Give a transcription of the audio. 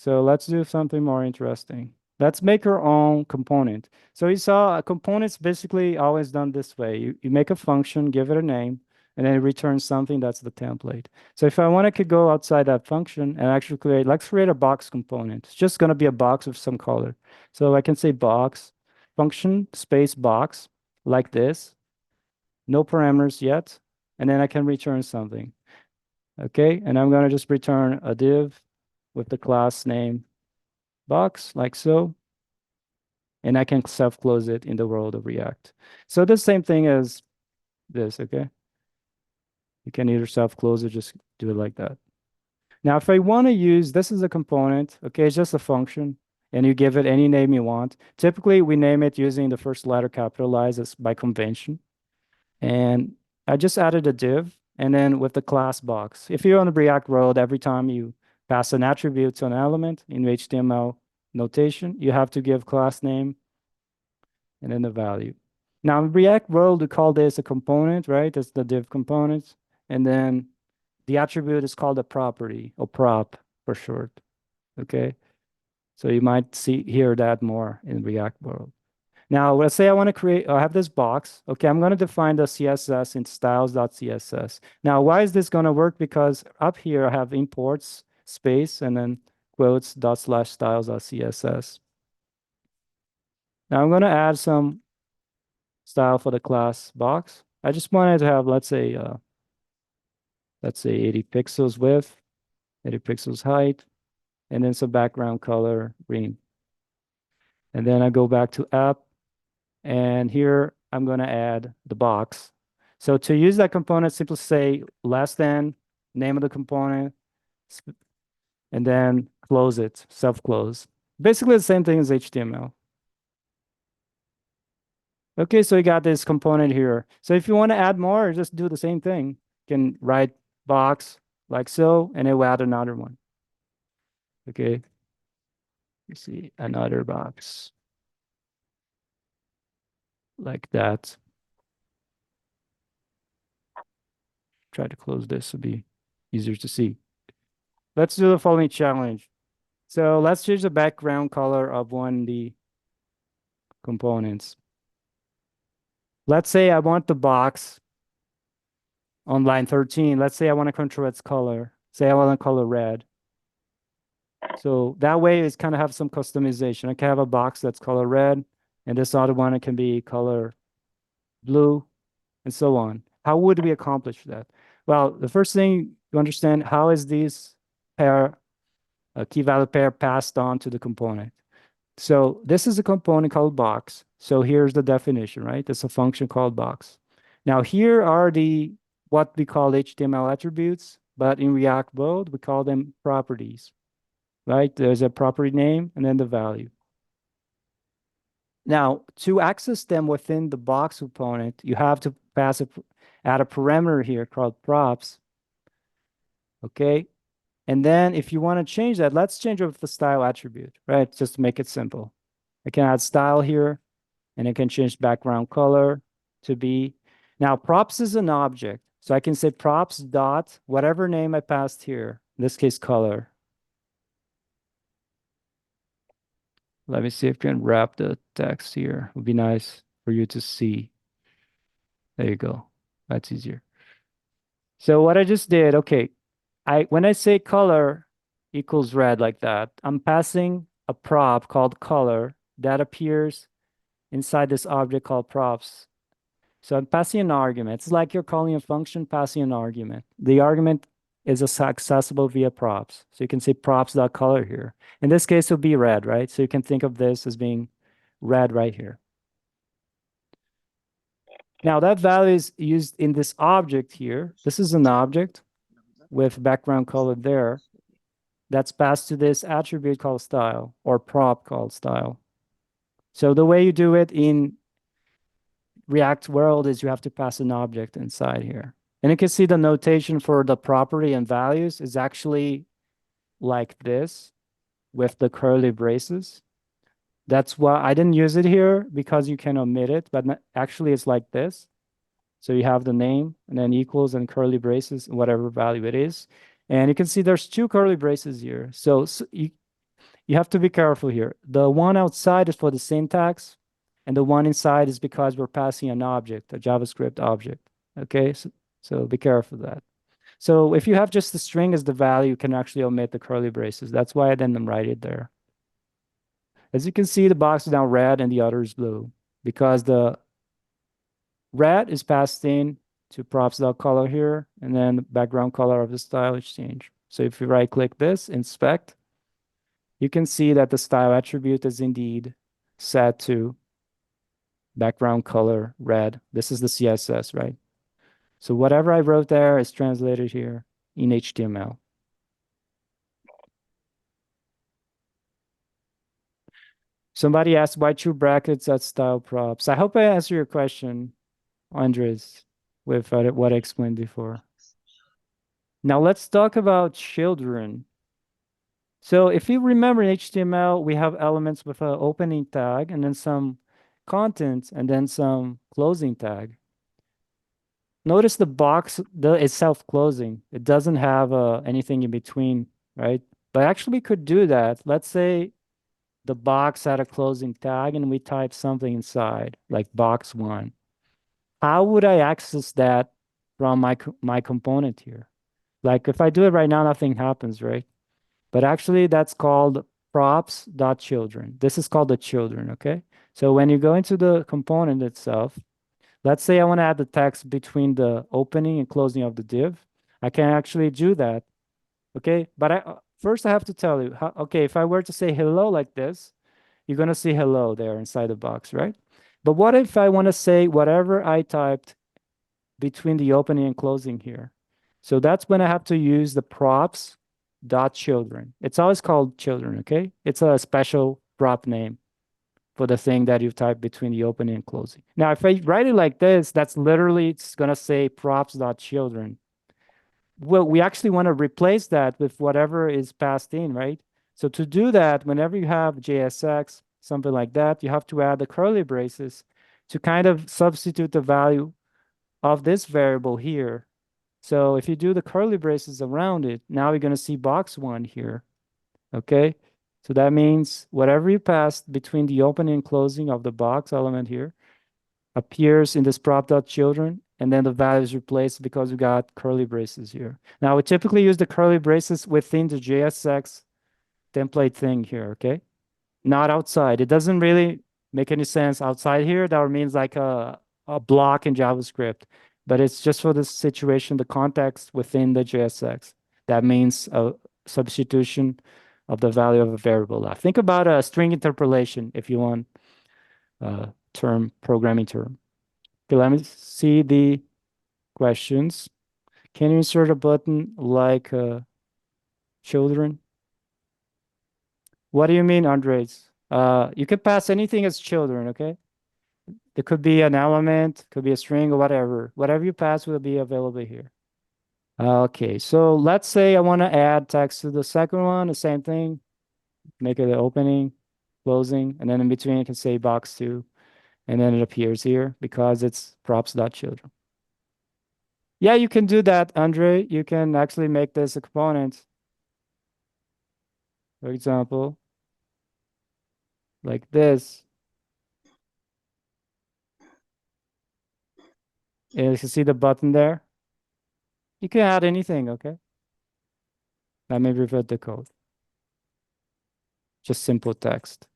So let's do something more interesting. Let's make our own component. So you saw a component's basically always done this way. You make a function, give it a name, and then it returns something that's the template. So if I want to go outside that function and actually let's create a box component. It's just going to be a box with some color. So I can say box function space box like this, no parameters yet, and then I can return something. Okay, and I'm going to just return a div with the class name box like so, and I can self-close it in the world of React. So the same thing as this, okay? You can either self-close or just do it like that. Now, if I want to use, this is a component, okay? It's just a function, and you give it any name you want. Typically, we name it using the first letter capitalized as by convention. And I just added a div, and then with the class box. If you're on the React world, every time you pass an attribute to an element in HTML notation, you have to give class name and then the value. Now in React world, we call this a component, right? That's the div component. And then the attribute is called a property or prop for short. Okay. So you might hear that more in React world. Now, let's say I want to I have this box. Okay, I'm going to define the CSS in styles.css. Now, why is this going to work? Because up here I have imports space and then quotes dot slash styles.css. Now I'm going to add some style for the class box. I just wanted to have, let's say 80 pixels width, 80 pixels height, and then some background color green. And then I go back to app, and here I'm going to add the box. So to use that component, simply say less than name of the component, and then close it, self-close. Basically the same thing as HTML. Okay, so you got this component here. So if you want to add more, just do the same thing. You can write box like so, and it will add another one. Okay, you see another box like that. Try to close this to be easier to see. Let's do the following challenge. So let's change the background color of one of the components. Let's say I want the box on line 13. Let's say I want to control its color. Say I want to color red. So that way it's kind of have some customization. I can have a box that's color red, and this other one it can be color blue, and so on. How would we accomplish that? Well, the first thing you understand, how is this pair, key value pair passed on to the component? So this is a component called box. So here's the definition, right? It's a function called box. Now here are the what we call HTML attributes, but in React world, we call them properties, right? There's a property name and then the value. Now, to access them within the box component, you have to add a parameter here called props. Okay. And then if you want to change that, let's change it with the style attribute, right? Just to make it simple. I can add style here, and I can change background color to be. Now, props is an object. So I can say props dot whatever name I passed here, in this case, color. Let me see if I can wrap the text here. It would be nice for you to see. There you go. That's easier. So what I just did, okay, when I say color equals red like that, I'm passing a prop called color that appears inside this object called props. So I'm passing an argument. It's like you're calling a function, passing an argument. The argument is accessible via props. So you can say props.color here. In this case, it would be red, right? So you can think of this as being red right here. Now that value is used in this object here. This is an object with background color there. That's passed to this attribute called style or prop called style. So the way you do it in React world is you have to pass an object inside here. And you can see the notation for the property and values is actually like this with the curly braces. That's why I didn't use it here because you can omit it, but actually it's like this. So you have the name and then equals and curly braces, whatever value it is. And you can see there's two curly braces here. So you have to be careful here. The one outside is for the syntax, and the one inside is because we're passing an object, a JavaScript object. Okay, so be careful of that. So if you have just the string as the value, you can actually omit the curly braces. That's why I didn't write it there. As you can see, the box is now red and the other is blue because the red is passed in to props.color here, and then the background color of the style is changed. So if you right click this, inspect, you can see that the style attribute is indeed set to background color red. This is the CSS, right? So whatever I wrote there is translated here in HTML. Somebody asked why two brackets at style props. I hope I answered your question, Andres, with what I explained before. Now let's talk about children. So if you remember in HTML, we have elements with an opening tag and then some content and then some closing tag. Notice the box is self-closing. It doesn't have anything in between, right? But actually we could do that. Let's say the box had a closing tag and we type something inside, like box one. How would I access that from my component here? Like if I do it right now, nothing happens, right? But actually that's called props.children. This is called the children, okay? So when you go into the component itself, let's say I want to add the text between the opening and closing of the div. I can actually do that, okay? But first I have to tell you, okay, if I were to say hello like this, you're going to see hello there inside the box, right? But what if I want to say whatever I typed between the opening and closing here? So that's when I have to use the props dot children. It's always called children, okay? It's a special prop name for the thing that you type between the opening and closing. Now, if I write it like this, that's literally, it's going to say props dot children. Well, we actually want to replace that with whatever is passed in, right? So to do that, whenever you have JSX, something like that, you have to add the curly braces to kind of substitute the value of this variable here. So if you do the curly braces around it, now you're going to see box one here. Okay. So that means whatever you passed between the opening and closing of the box element here appears in this prop.children, and then the value is replaced because we got curly braces here. Now we typically use the curly braces within the JSX template thing here, okay? Not outside. It doesn't really make any sense outside here. That means like a block in JavaScript, but it's just for the situation, the context within the JSX. That means a substitution of the value of a variable left. Think about a string interpolation if you want a programming term. Okay, let me see the questions. Can you insert a button like children? What do you mean, Andres? You can pass anything as children, okay? It could be an element, could be a string or whatever. Whatever you pass will be available here. Okay, so let's say I want to add text to the second one, the same thing. Make it an opening, closing, and then in between you can say box two, and then it appears here because it's props.children. Yeah, you can do that, Andre. You can actually make this a component. For example, like this. And you can see the button there. You can add anything, okay? Let me revert the code. Just simple text.